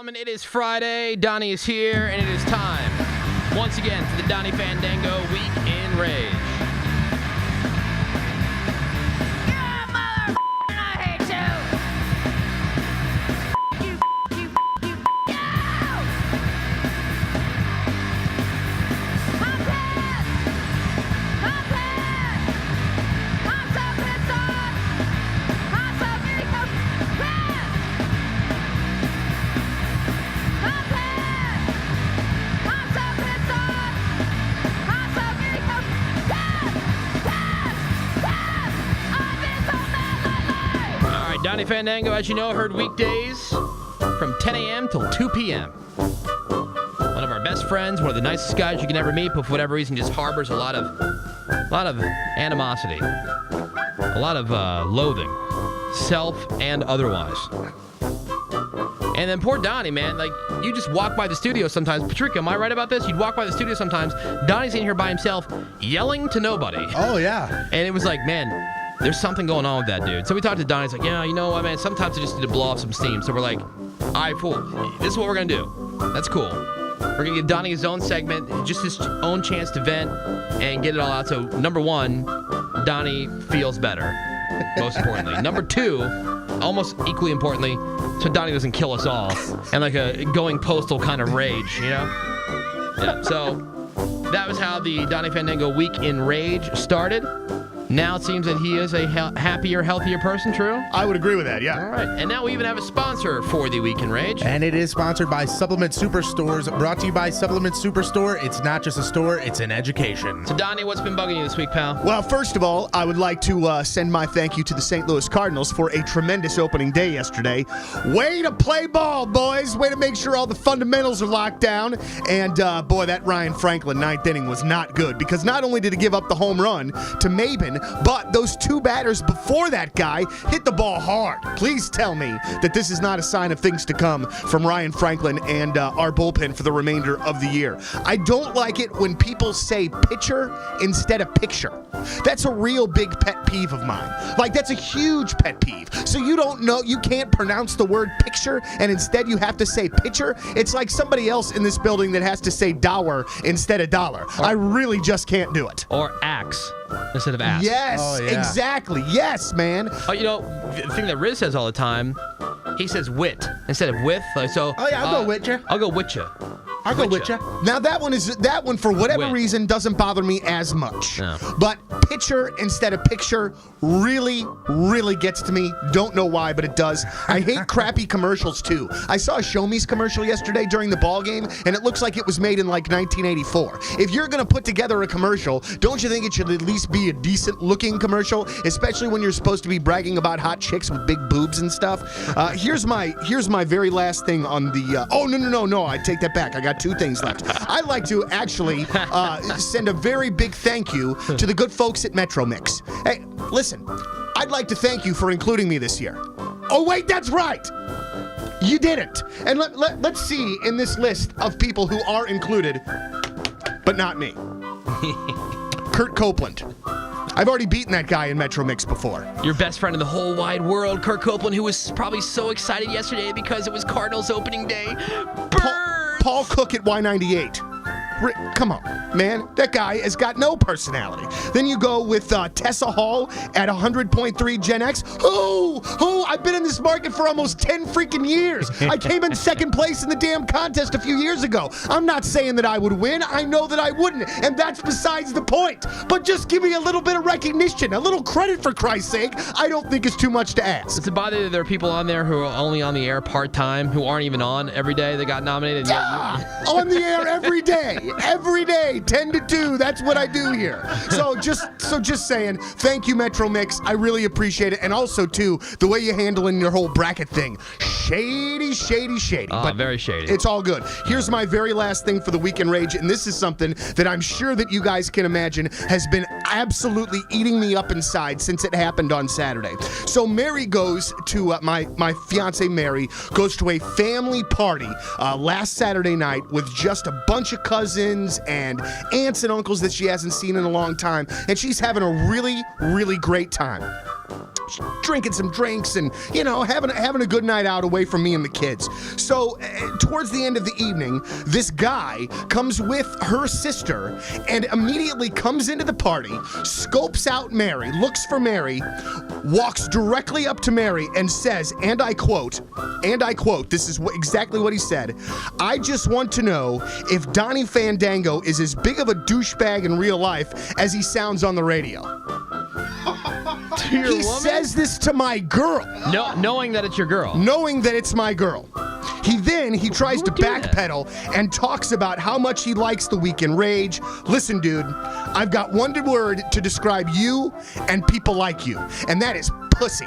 gentlemen, it is Friday. Donnie is here, and it is time once again for the Donnie Fandango Week in Rage. Yeah, mother, I hate you. You. No! I'm pissed. I'm so pissed off. I'm so very pissed. I'm so pissed off. I'm so very pissed. I've been so mad lately. All right, Donnie Fandango, as you know, heard weekdays from 10 a.m. till 2 p.m. One of our best friends, one of the nicest guys you can ever meet, but for whatever reason just harbors a lot of animosity, a lot of loathing, self and otherwise. And then poor Donnie, man, like, you just walk by the studio sometimes. Patricia, am I right about this? You'd walk by the studio sometimes. Donnie's in here by himself, yelling to nobody. Oh, yeah. And it was like, man, there's something going on with that dude. So we talked to Donnie. He's like, yeah, you know what, man, sometimes I just need to blow off some steam. So we're like, all right, fool, this is what we're going to do. That's cool. We're going to give Donnie his own segment, just his own chance to vent and get it all out. So, number one, Donnie feels better, most importantly. Number two, almost equally importantly, so Donnie doesn't kill us all and like a going postal kind of rage, you know? Yeah, so that was how the Donnie Fandango Week in Rage started. Now it seems that he is a happier, healthier person, true? I would agree with that, yeah. All right, and now we even have a sponsor for the Week in Rage. And it is sponsored by Supplement Superstores, brought to you by Supplement Superstore. It's not just a store, it's an education. So, Donnie, what's been bugging you this week, pal? Well, first of all, I would like to send my thank you to the St. Louis Cardinals for a tremendous opening day yesterday. Way to play ball, boys. Way to make sure all the fundamentals are locked down. And, boy, that Ryan Franklin ninth inning was not good because not only did he give up the home run to Maben, but those two batters before that guy hit the ball hard. Please tell me that this is not a sign of things to come from Ryan Franklin and our bullpen for the remainder of the year. I don't like it when people say pitcher instead of picture. That's a real big pet peeve of mine. Like, that's a huge pet peeve. So you don't know, you can't pronounce the word picture and instead you have to say pitcher. It's like somebody else in this building that has to say dower instead of dollar. I really just can't do it. Or axe instead of ass. Yes, yeah. exactly. Yes, man. Oh, you know, the thing that Riz says all the time, he says wit instead of with. Like, so. Oh, yeah, I'll go with you. I'll go with you. I'll go with you. Now that one for whatever Wit. reason doesn't bother me as much. No. But pitcher instead of picture really, really gets to me. Don't know why, but it does. I hate crappy commercials too. I saw a Show Me's commercial yesterday during the ball game, and it looks like it was made in like 1984. If you're gonna put together a commercial, don't you think it should at least be a decent looking commercial, especially when you're supposed to be bragging about hot chicks with big boobs and stuff? Here's my very last thing on the. Oh no! I take that back. I got two things left. I'd like to actually send a very big thank you to the good folks at Metromix. Hey, listen, I'd like to thank you for including me this year. Oh, wait, that's right. You didn't. And let's see in this list of people who are included, but not me. Kurt Copeland. I've already beaten that guy in Metromix before. Your best friend in the whole wide world, Kurt Copeland, who was probably so excited yesterday because it was Cardinals opening day. Burn! Paul Cook at Y98. Come on, man. That guy has got no personality. Then you go with Tessa Hall at 100.3 Gen X. Who? I've been in this market for almost 10 freaking years. I came in second place in the damn contest a few years ago. I'm not saying that I would win. I know that I wouldn't, and that's besides the point. But just give me a little bit of recognition, a little credit for Christ's sake. I don't think it's too much to ask. Does it bother you that there are people on there who are only on the air part-time, who aren't even on every day they got nominated? On the air every day. Every day, 10 to 2. That's what I do here. So just saying, thank you, Metromix. I really appreciate it. And also, too, the way you're handling your whole bracket thing. Shady. But very shady. It's all good. Here's my very last thing for the Weekend Rage, and this is something that I'm sure that you guys can imagine has been absolutely eating me up inside since it happened on Saturday. So Mary goes to, my fiance Mary goes to a family party last Saturday night with just a bunch of cousins and aunts and uncles that she hasn't seen in a long time, and she's having a really, really great time. drinking some drinks and, having a good night out away from me and the kids. So towards the end of the evening, this guy comes with her sister and immediately comes into the party, scopes out Mary, looks for Mary, walks directly up to Mary and says, and I quote, this is exactly what he said, "I just want to know if Donnie Fandango is as big of a douchebag in real life as he sounds on the radio." He says this to my girl. Knowing that it's your girl. Knowing that it's my girl. He tries to backpedal and talks about how much he likes the Weekend Rage. Listen, dude, I've got one word to describe you and people like you, and that is pussy.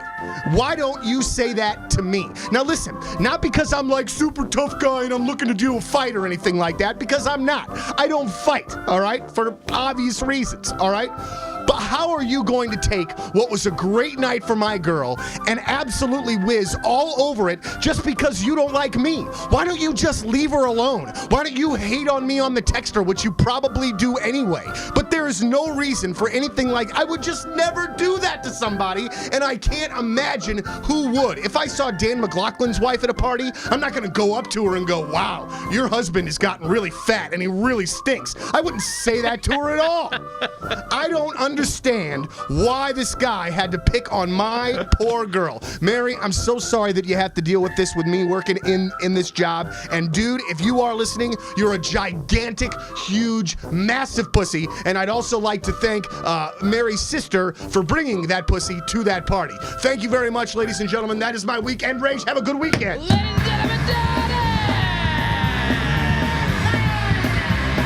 Why don't you say that to me? Now listen, not because I'm like super tough guy and I'm looking to do a fight or anything like that, because I'm not. I don't fight, all right? For obvious reasons, all right? But how are you going to take what was a great night for my girl and absolutely whiz all over it just because you don't like me? Why don't you just leave her alone? Why don't you hate on me on the texter, which you probably do anyway? But there is no reason for anything like, I would just never do that to somebody, and I can't imagine who would. If I saw Dan McLaughlin's wife at a party, I'm not going to go up to her and go, "Wow, your husband has gotten really fat and he really stinks." I wouldn't say that to her at all. I don't understand why this guy had to pick on my poor girl. Mary, I'm so sorry that you have to deal with this with me working in this job. And dude, if you are listening, you're a gigantic, huge, massive pussy. And I'd also like to thank Mary's sister for bringing that pussy to that party. Thank you very much, ladies and gentlemen. That is my Weekend Rage. Have a good weekend. Ladies and gentlemen, Donnie!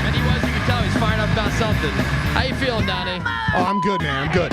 And you can tell he's firing up about something. How you feeling, Donnie? Oh, I'm good, man. I'm good.